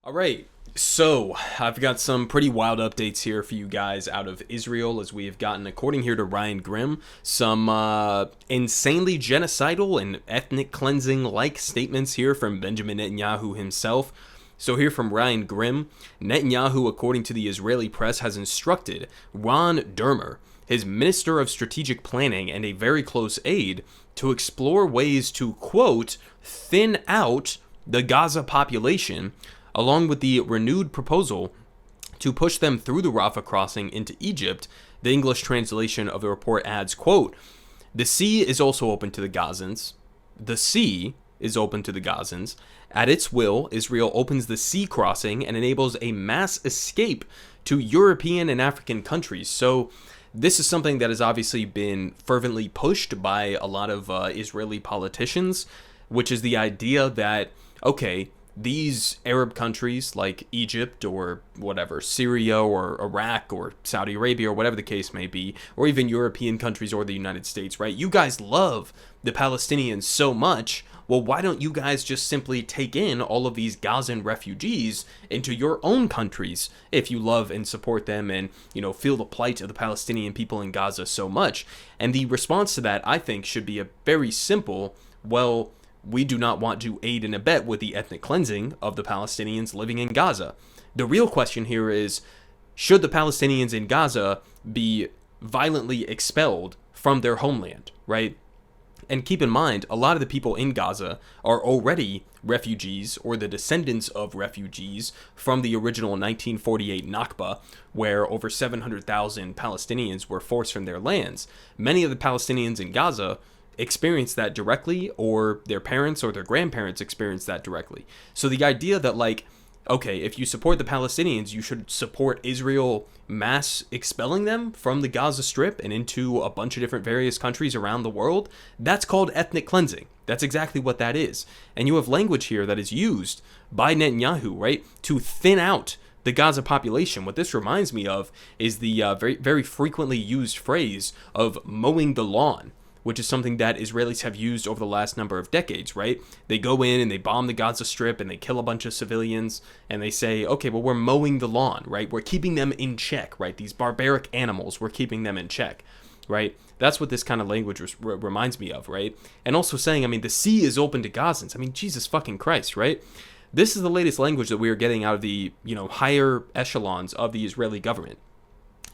All right, so I've got some pretty wild updates here for you guys out of Israel, as we have gotten, according here to Ryan Grimm, some insanely genocidal and ethnic cleansing like statements here from Benjamin Netanyahu himself. So here from Ryan Grimm, Netanyahu, according to the Israeli press, has instructed Ron Dermer, his Minister of Strategic Planning and a very close aide, to explore ways to, quote, thin out the Gaza population, along with the renewed proposal to push them through the Rafah crossing into Egypt. The English translation of the report adds, quote, "The sea is also open to the Gazans. The sea is open to the Gazans. At its will, Israel opens the sea crossing and enables a mass escape to European and African countries." So this is something that has obviously been fervently pushed by a lot of Israeli politicians, which is the idea that, okay, these Arab countries like Egypt or whatever, Syria or Iraq or Saudi Arabia or whatever the case may be, or even European countries or the United States, right? You guys love the Palestinians so much. Well, why don't you guys just simply take in all of these Gazan refugees into your own countries if you love and support them and, feel the plight of the Palestinian people in Gaza so much? And the response to that, I think, should be a very simple, well, we do not want to aid and abet with the ethnic cleansing of the Palestinians living in Gaza. The real question here is, should the Palestinians in Gaza be violently expelled from their homeland, right? And keep in mind, a lot of the people in Gaza are already refugees or the descendants of refugees from the original 1948 Nakba, where over 700,000 Palestinians were forced from their lands. Many of the Palestinians in Gaza experience that directly, or their parents or their grandparents experience that directly. So the idea that, like, okay, if you support the Palestinians, you should support Israel mass expelling them from the Gaza Strip and into a bunch of different various countries around the world, that's called ethnic cleansing. That's exactly what that is. And you have language here that is used by Netanyahu, right, to thin out the Gaza population. What this reminds me of is the very, very frequently used phrase of mowing the lawn, which is something that Israelis have used over the last number of decades, right? They go in and they bomb the Gaza Strip and they kill a bunch of civilians and they say, okay, well, we're mowing the lawn, right? We're keeping them in check, right? These barbaric animals, we're keeping them in check, right? That's what this kind of language reminds me of, right? And also saying, the sea is open to Gazans. Jesus fucking Christ, right? This is the latest language that we are getting out of the, higher echelons of the Israeli government.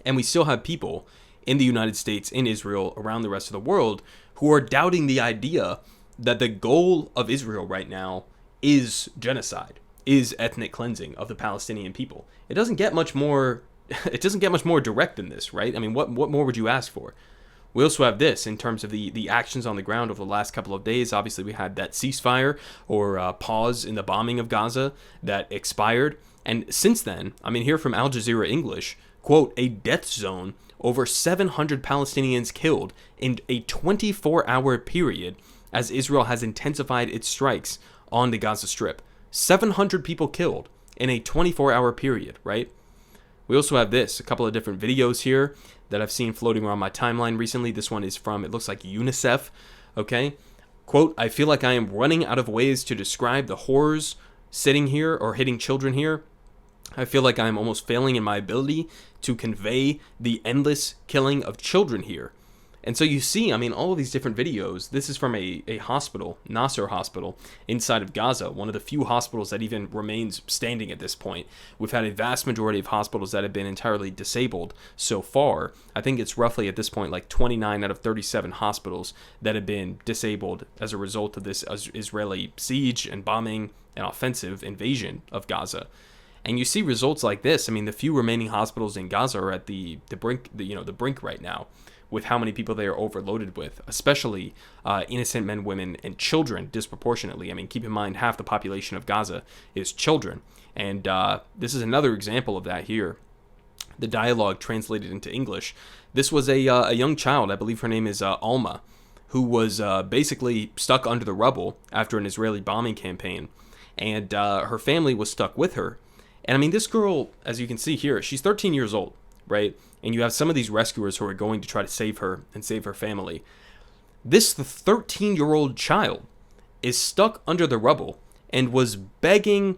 And we still have people in the United States, in Israel, around the rest of the world, who are doubting the idea that the goal of Israel right now is genocide, is ethnic cleansing of the Palestinian people. It doesn't get much more direct than this, right? What more would you ask for? We also have this in terms of the actions on the ground over the last couple of days. Obviously, we had that ceasefire or pause in the bombing of Gaza that expired. And since then, here from Al Jazeera English, quote, "a death zone, over 700 Palestinians killed in a 24-hour period as Israel has intensified its strikes on the Gaza Strip." 700 people killed in a 24-hour period, right? We also have a couple of different videos here that I've seen floating around my timeline recently. This one is from, it looks like UNICEF, okay? Quote, "I feel like I am running out of ways to describe the horrors sitting here or hitting children here. I feel like I'm almost failing in my ability to convey the endless killing of children here." And so you see, all of these different videos. This is from a hospital, Nasser Hospital, inside of Gaza, one of the few hospitals that even remains standing at this point. We've had a vast majority of hospitals that have been entirely disabled so far. I think it's roughly at this point like 29 out of 37 hospitals that have been disabled as a result of this Israeli siege and bombing and offensive invasion of Gaza. And you see results like this. The few remaining hospitals in Gaza are at the brink, the brink right now, with how many people they are overloaded with, especially innocent men, women, and children disproportionately. Keep in mind, half the population of Gaza is children. And this is another example of that here. The dialogue translated into English. This was a young child, I believe her name is Alma, who was basically stuck under the rubble after an Israeli bombing campaign. And her family was stuck with her. And this girl, as you can see here, she's 13 years old, right? And you have some of these rescuers who are going to try to save her and save her family. This 13-year-old child is stuck under the rubble and was begging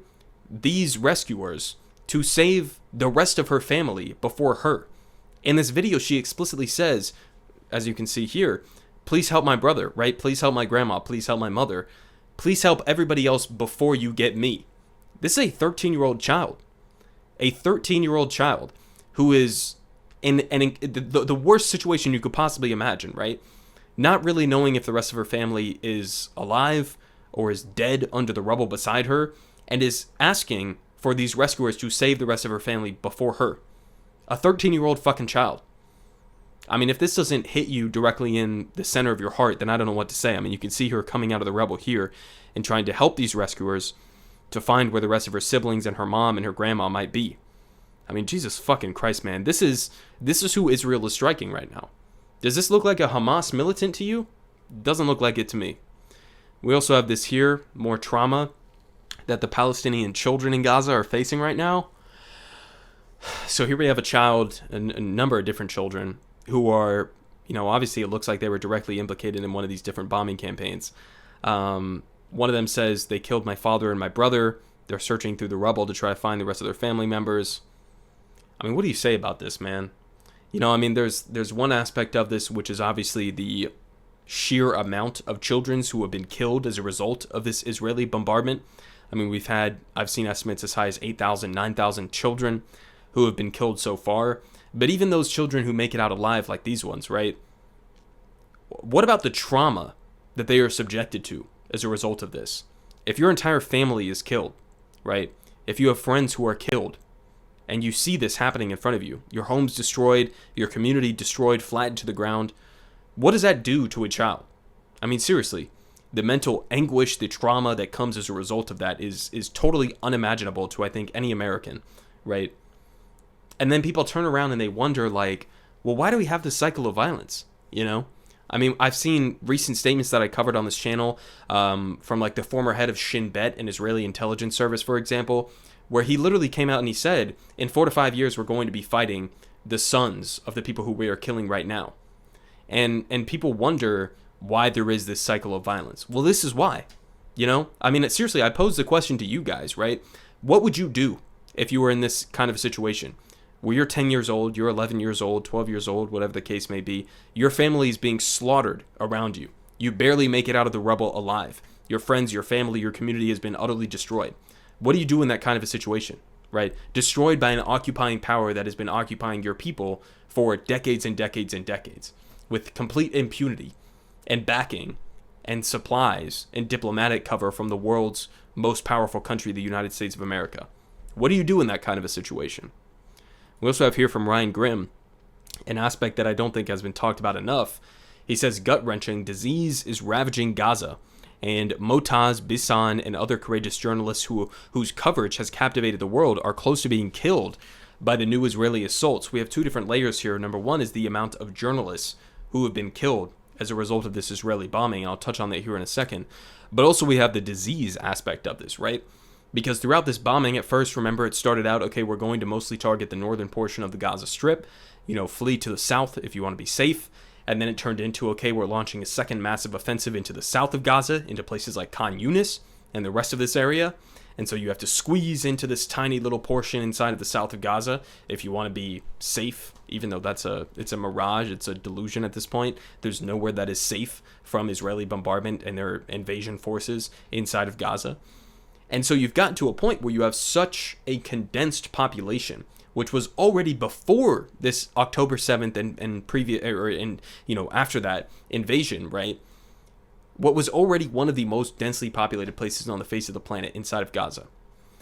these rescuers to save the rest of her family before her. In this video, she explicitly says, as you can see here, please help my brother, right? Please help my grandma. Please help my mother. Please help everybody else before you get me. This is a 13-year-old child. A 13-year-old child who is in the worst situation you could possibly imagine, right? Not really knowing if the rest of her family is alive or is dead under the rubble beside her, and is asking for these rescuers to save the rest of her family before her. A 13-year-old fucking child. I mean, if this doesn't hit you directly in the center of your heart, then I don't know what to say. I mean, you can see her coming out of the rubble here and trying to help these rescuers to find where the rest of her siblings and her mom and her grandma might be. I mean, Jesus fucking Christ, man. This is who Israel is striking right now. Does this look like a Hamas militant to you? Doesn't look like it to me. We also have this here, more trauma that the Palestinian children in Gaza are facing right now. So here we have a child, a number of different children who are, obviously it looks like they were directly implicated in one of these different bombing campaigns. One of them says, they killed my father and my brother. They're searching through the rubble to try to find the rest of their family members. I mean, what do you say about this, man? There's one aspect of this, which is obviously the sheer amount of children who have been killed as a result of this Israeli bombardment. I mean, I've seen estimates as high as 8,000, 9,000 children who have been killed so far. But even those children who make it out alive, like these ones, right? What about the trauma that they are subjected to as a result of this? If your entire family is killed, right? If you have friends who are killed, and you see this happening in front of you, your home's destroyed, your community destroyed, flattened to the ground, what does that do to a child? I mean, seriously, the mental anguish, the trauma that comes as a result of that is totally unimaginable to, I think, any American, right? And then people turn around and they wonder, like, well, why do we have this cycle of violence, I mean, I've seen recent statements that I covered on this channel from, like, the former head of Shin Bet, an Israeli intelligence service, for example, where he literally came out and he said, in 4 to 5 years, we're going to be fighting the sons of the people who we are killing right now. And people wonder why there is this cycle of violence. Well, this is why, I mean, seriously, I posed the question to you guys, right? What would you do if you were in this kind of a situation? Where you're 10 years old, you're 11 years old, 12 years old, whatever the case may be. Your family is being slaughtered around you. You barely make it out of the rubble alive. Your friends, your family, your community has been utterly destroyed. What do you do in that kind of a situation, right? Destroyed by an occupying power that has been occupying your people for decades and decades and decades, with complete impunity and backing and supplies and diplomatic cover from the world's most powerful country, the United States of America. What do you do in that kind of a situation? We also have here from Ryan Grimm an aspect that I don't think has been talked about enough. He says, gut-wrenching, disease is ravaging Gaza, and Motaz, Bissan, and other courageous journalists whose coverage has captivated the world are close to being killed by the new Israeli assaults. We have two different layers here. Number one is the amount of journalists who have been killed as a result of this Israeli bombing. I'll touch on that here in a second. But also we have the disease aspect of this, right? Because throughout this bombing, at first, remember, it started out, okay, we're going to mostly target the northern portion of the Gaza Strip, flee to the south if you want to be safe. And then it turned into, okay, we're launching a second massive offensive into the south of Gaza, into places like Khan Yunis and the rest of this area. And so you have to squeeze into this tiny little portion inside of the south of Gaza if you want to be safe, even though it's a mirage, it's a delusion at this point. There's nowhere that is safe from Israeli bombardment and their invasion forces inside of Gaza. And so you've gotten to a point where you have such a condensed population, which was already before this October 7th and previous, after that invasion, right? What was already one of the most densely populated places on the face of the planet inside of Gaza.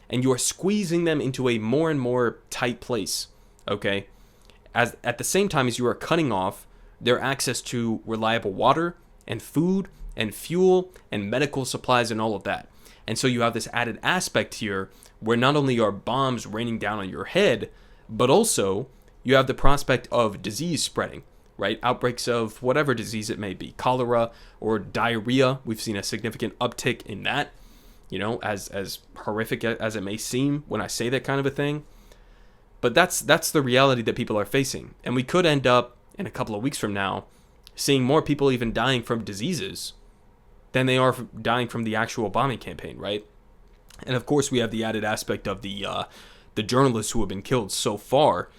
And you are squeezing them into a more and more tight place, okay? As at the same time as you are cutting off their access to reliable water and food and fuel and medical supplies and all of that. And so you have this added aspect here where not only are bombs raining down on your head, but also you have the prospect of disease spreading, right? Outbreaks of whatever disease it may be, cholera or diarrhea. We've seen a significant uptick in that, as horrific as it may seem when I say that kind of a thing. But that's the reality that people are facing. And we could end up in a couple of weeks from now seeing more people even dying from diseases than they are dying from the actual bombing campaign, right? And of course, we have the added aspect of the journalists who have been killed so far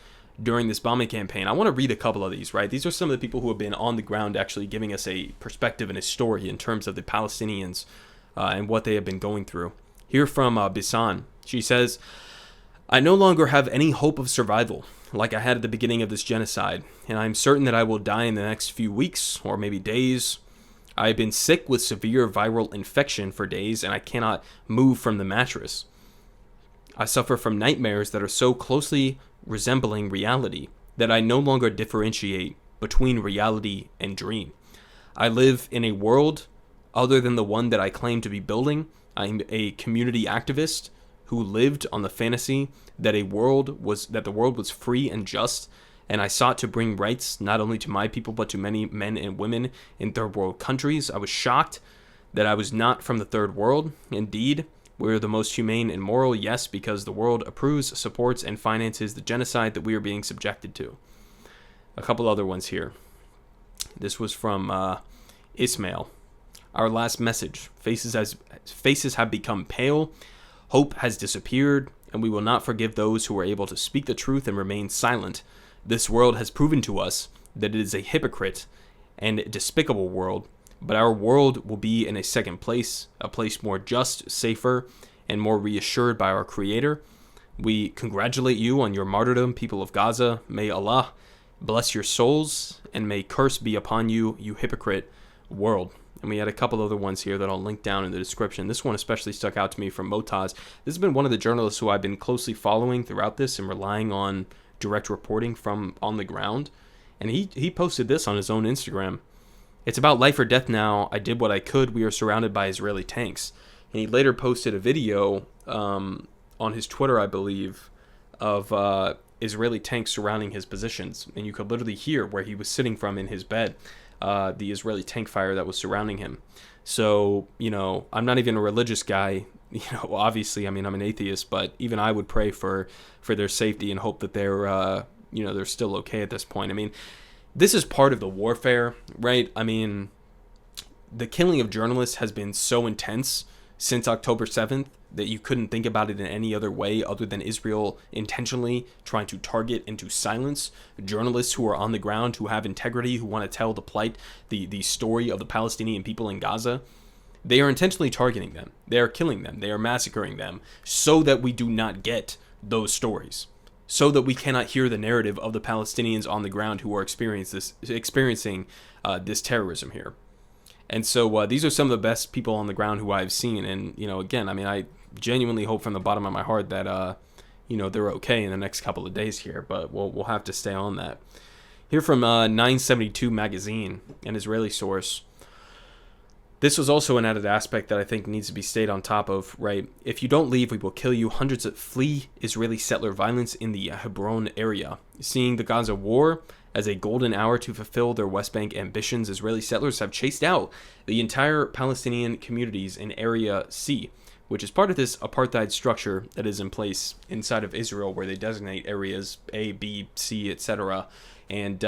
during this bombing campaign. I want to read a couple of these, right? These are some of the people who have been on the ground actually giving us a perspective and a story in terms of the Palestinians and what they have been going through. Here from Bisan, she says, "I no longer have any hope of survival like I had at the beginning of this genocide, and I'm certain that I will die in the next few weeks or maybe days. I have been sick with severe viral infection for days, and I cannot move from the mattress. I suffer from nightmares that are so closely resembling reality that I no longer differentiate between reality and dream. I live in a world other than the one that I claim to be building. I'm a community activist who lived on the fantasy that the world was free and just, and I sought to bring rights not only to my people but to many men and women in third world countries. I was shocked that I was not from the third world. Indeed, we're the most humane and moral, yes, because the world approves, supports, and finances the genocide that we are being subjected to." A couple other ones here. This was from Ismail. "Our last message. Faces have become pale. Hope has disappeared, and we will not forgive those who are able to speak the truth and remain silent. This world has proven to us that it is a hypocrite and despicable world, but our world will be in a second place, a place more just, safer, and more reassured by our Creator. We congratulate you on your martyrdom, people of Gaza. May Allah bless your souls, and may curse be upon you, you hypocrite world." And we had a couple other ones here that I'll link down in the description. This one especially stuck out to me from Motaz. This has been one of the journalists who I've been closely following throughout this and relying on direct reporting from on the ground. And he posted this on his own Instagram. "It's about life or death now. I did what I could. We are surrounded by Israeli tanks." And he later posted a video on his Twitter, I believe, of Israeli tanks surrounding his positions. And you could literally hear where he was sitting from in his bed, the Israeli tank fire that was surrounding him. So, I'm not even a religious guy. Obviously, I'm an atheist, but even I would pray for their safety and hope that they're still okay at this point. This is part of the warfare, right? The killing of journalists has been so intense since October 7th that you couldn't think about it in any other way other than Israel intentionally trying to target and to silence journalists who are on the ground, who have integrity, who want to tell the plight, the story of the Palestinian people in Gaza. They are intentionally targeting them. They are killing them. They are massacring them so that we do not get those stories, so that we cannot hear the narrative of the Palestinians on the ground who are experiencing this terrorism here. And so these are some of the best people on the ground who I've seen. And, again, I genuinely hope from the bottom of my heart that, they're okay in the next couple of days here. But we'll have to stay on that. Here from 972 Magazine, an Israeli source. This was also an added aspect that I think needs to be stayed on top of, right? "If you don't leave, we will kill you. Hundreds of flee Israeli settler violence in the Hebron area. Seeing the Gaza war as a golden hour to fulfill their West Bank ambitions, Israeli settlers have chased out the entire Palestinian communities in Area C, which is part of this apartheid structure that is in place inside of Israel, where they designate areas A, B, C, etc. And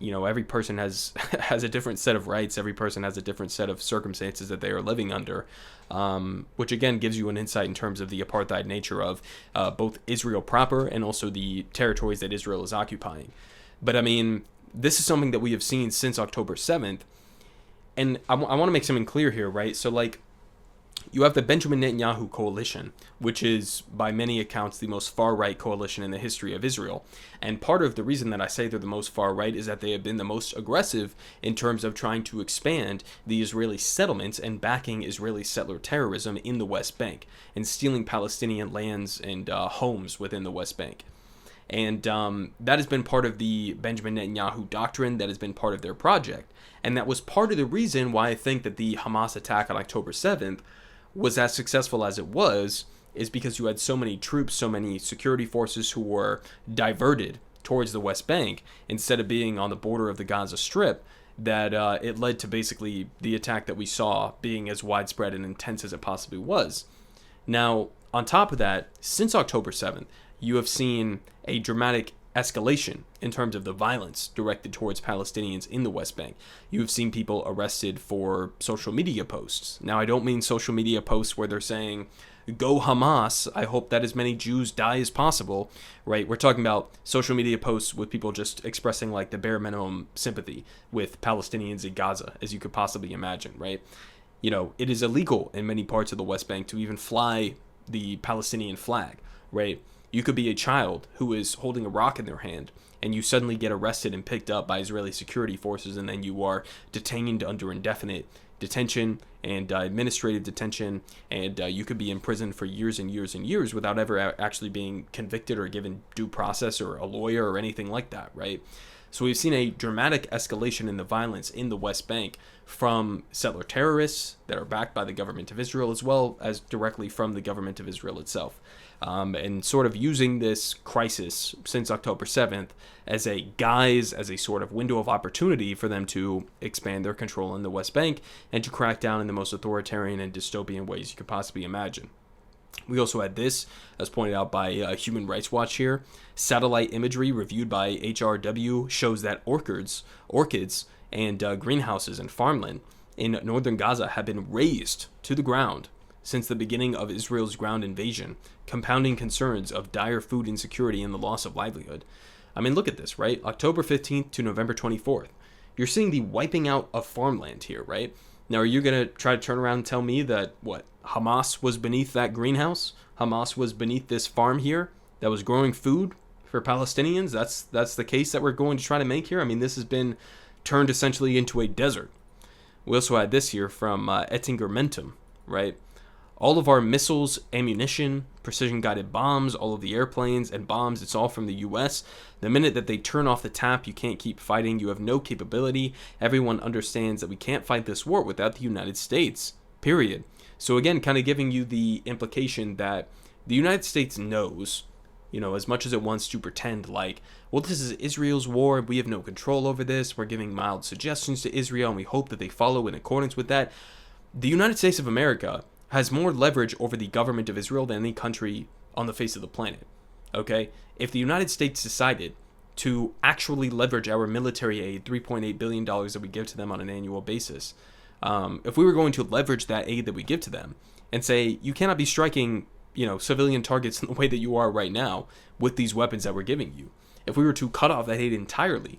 every person has a different set of rights. Every person has a different set of circumstances that they are living under, which again gives you an insight in terms of the apartheid nature of both Israel proper and also the territories that Israel is occupying. But this is something that we have seen since October 7th. And I want to make something clear here, right? So, you have the Benjamin Netanyahu coalition, which is, by many accounts, the most far-right coalition in the history of Israel. And part of the reason that I say they're the most far-right is that they have been the most aggressive in terms of trying to expand the Israeli settlements and backing Israeli settler terrorism in the West Bank and stealing Palestinian lands and homes within the West Bank. And that has been part of the Benjamin Netanyahu doctrine. That has been part of their project. And that was part of the reason why I think that the Hamas attack on October 7th was as successful as it was, is because you had so many troops, so many security forces who were diverted towards the West Bank instead of being on the border of the Gaza Strip, that it led to basically the attack that we saw being as widespread and intense as it possibly was. Now, on top of that, since October 7th, you have seen a dramatic escalation in terms of the violence directed towards Palestinians in the West Bank. You have seen people arrested for social media posts. Now, I don't mean social media posts where they're saying, go Hamas, I hope that as many Jews die as possible, right? We're talking about social media posts with people just expressing like the bare minimum sympathy with Palestinians in Gaza, as you could possibly imagine, right? You know, it is illegal in many parts of the West Bank to even fly the Palestinian flag, right? You could be a child who is holding a rock in their hand, and you suddenly get arrested and picked up by Israeli security forces, and then you are detained under indefinite detention and administrative detention, and you could be in prison for years and years and years without ever actually being convicted or given due process or a lawyer or anything like that, right? So we've seen a dramatic escalation in the violence in the West Bank from settler terrorists that are backed by the government of Israel, as well as directly from the government of Israel itself. And sort of using this crisis since October 7th as a guise, as a sort of window of opportunity for them to expand their control in the West Bank and to crack down in the most authoritarian and dystopian ways you could possibly imagine. We also had this, as pointed out by Human Rights Watch here. Satellite imagery reviewed by HRW shows that orchids and greenhouses and farmland in northern Gaza have been razed to the ground since the beginning of Israel's ground invasion, compounding concerns of dire food insecurity and the loss of livelihood. I mean, look at this, right? October 15th to November 24th. You're seeing the wiping out of farmland here, right? Now, are you going to try to turn around and tell me that, Hamas was beneath that greenhouse? Hamas was beneath this farm here that was growing food for Palestinians? That's the case that we're going to try to make here? I mean, this has been turned essentially into a desert. We also had this here from Ettinger-Mentum, right? All of our missiles, ammunition, precision-guided bombs, all of the airplanes and bombs, it's all from the U.S. The minute that they turn off the tap, you can't keep fighting. You have no capability. Everyone understands that we can't fight this war without the United States, period. So again, kind of giving you the implication that the United States knows, as much as it wants to pretend like, well, this is Israel's war, we have no control over this, we're giving mild suggestions to Israel, and we hope that they follow in accordance with that. The United States of America has more leverage over the government of Israel than any country on the face of the planet, okay? If the United States decided to actually leverage our military aid, $3.8 billion that we give to them on an annual basis, if we were going to leverage that aid that we give to them and say, you cannot be striking, civilian targets in the way that you are right now with these weapons that we're giving you, if we were to cut off that aid entirely,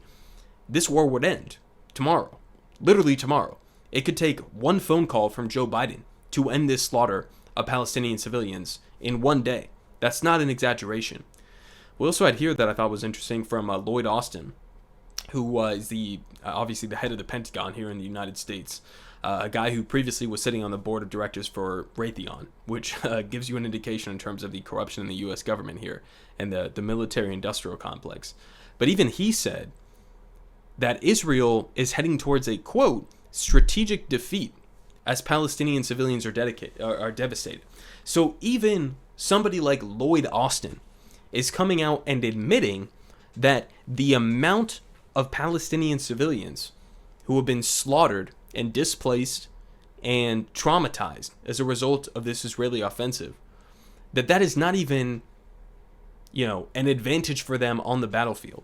this war would end tomorrow, literally tomorrow. It could take one phone call from Joe Biden to end this slaughter of Palestinian civilians in one day. That's not an exaggeration. We also had here that I thought was interesting from Lloyd Austin, who was obviously the head of the Pentagon here in the United States, a guy who previously was sitting on the board of directors for Raytheon, which gives you an indication in terms of the corruption in the U.S. government here and the military-industrial complex. But even he said that Israel is heading towards a, quote, strategic defeat as Palestinian civilians are devastated. So even somebody like Lloyd Austin is coming out and admitting that the amount of Palestinian civilians who have been slaughtered and displaced and traumatized as a result of this Israeli offensive, that is not even, an advantage for them on the battlefield.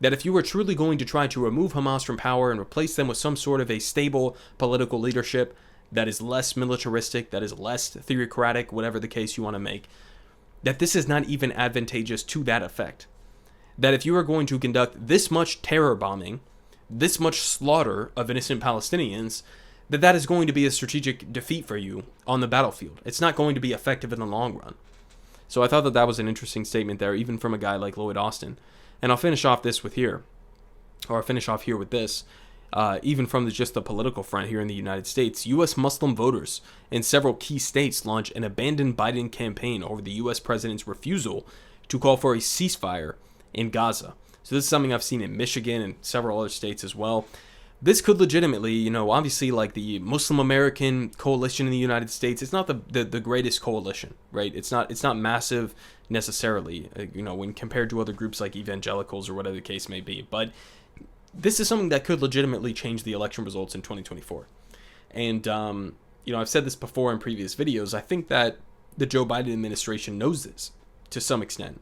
That if you were truly going to try to remove Hamas from power and replace them with some sort of a stable political leadership that is less militaristic, that is less theocratic, whatever the case you want to make, that this is not even advantageous to that effect. That if you are going to conduct this much terror bombing, this much slaughter of innocent Palestinians, that is going to be a strategic defeat for you on the battlefield. It's not going to be effective in the long run. So I thought that was an interesting statement there, even from a guy like Lloyd Austin. And I'll finish off here with this. Even from just the political front here in the United States, U.S. Muslim voters in several key states launched an abandoned Biden campaign over the U.S. president's refusal to call for a ceasefire in Gaza. So this is something I've seen in Michigan and several other states as well. This could legitimately, obviously like the Muslim American coalition in the United States, it's not the greatest coalition, right? It's not massive necessarily, when compared to other groups like evangelicals or whatever the case may be. But this is something that could legitimately change the election results in 2024. And, I've said this before in previous videos. I think that the Joe Biden administration knows this to some extent.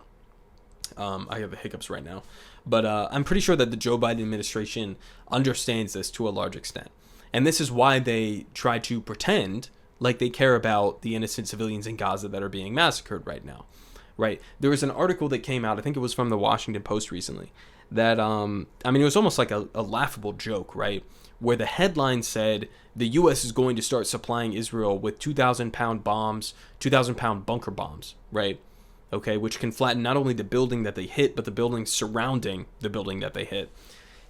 I have the hiccups right now. But I'm pretty sure that the Joe Biden administration understands this to a large extent. And this is why they try to pretend like they care about the innocent civilians in Gaza that are being massacred right now, right? There was an article that came out, I think it was from the Washington Post recently, that, it was almost like a laughable joke, right? Where the headline said the U.S. is going to start supplying Israel with 2,000-pound bombs, 2,000-pound bunker bombs, right? Okay, which can flatten not only the building that they hit, but the building surrounding the building that they hit.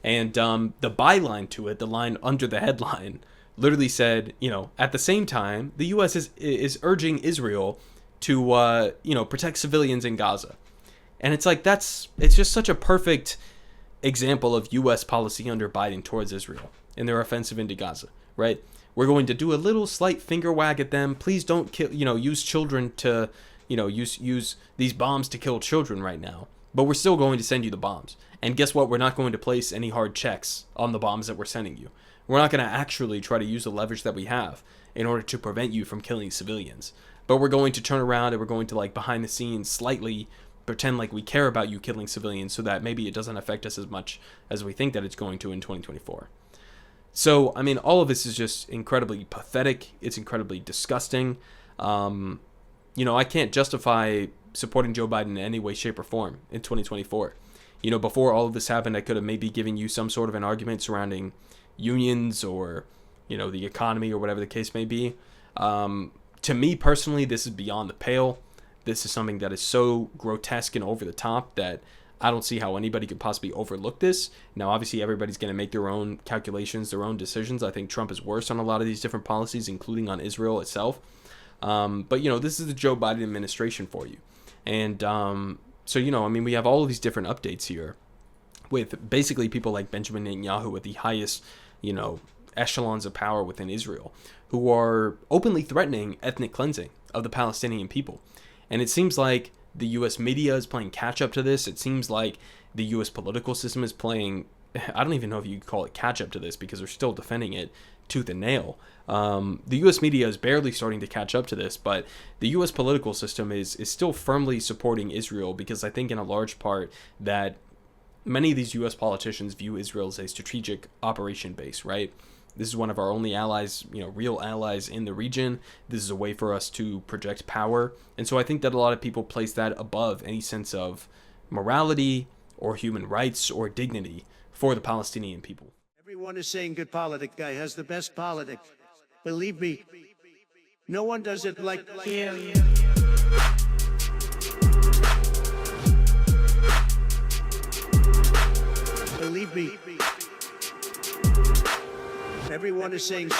And the byline to it, the line under the headline, literally said, at the same time, the U.S. is urging Israel to, protect civilians in Gaza. And it's like, it's just such a perfect example of U.S. policy under Biden towards Israel in their offensive into Gaza, right? We're going to do a little slight finger wag at them. Please don't kill, use children to, use these bombs to kill children right now. But we're still going to send you the bombs. And guess what? We're not going to place any hard checks on the bombs that we're sending you. We're not going to actually try to use the leverage that we have in order to prevent you from killing civilians. But we're going to turn around and we're going to, behind the scenes, slightly pretend like we care about you killing civilians so that maybe it doesn't affect us as much as we think that it's going to in 2024. So, all of this is just incredibly pathetic. It's incredibly disgusting. I can't justify supporting Joe Biden in any way, shape, or form in 2024. Before all of this happened, I could have maybe given you some sort of an argument surrounding unions or, the economy or whatever the case may be. To me personally, this is beyond the pale. This is something that is so grotesque and over the top that I don't see how anybody could possibly overlook this. Now, obviously, everybody's going to make their own calculations, their own decisions. I think Trump is worse on a lot of these different policies, including on Israel itself. But this is the Joe Biden administration for you. And so, we have all of these different updates here with basically people like Benjamin Netanyahu at the highest, echelons of power within Israel, who are openly threatening ethnic cleansing of the Palestinian people. And it seems like the U.S. media is playing catch up to this. It seems like the U.S. political system is playing, I don't even know if you could call it catch up to this because they're still defending it tooth and nail. The U.S. media is barely starting to catch up to this, but the U.S. political system is still firmly supporting Israel because I think in a large part that many of these U.S. politicians view Israel as a strategic operation base, right? This is one of our only allies, real allies in the region. This is a way for us to project power. And so I think that a lot of people place that above any sense of morality or human rights or dignity for the Palestinian people. Everyone is saying good Politic guy has the best Politic. Believe me, no one does it like him. Believe me. Everyone is saying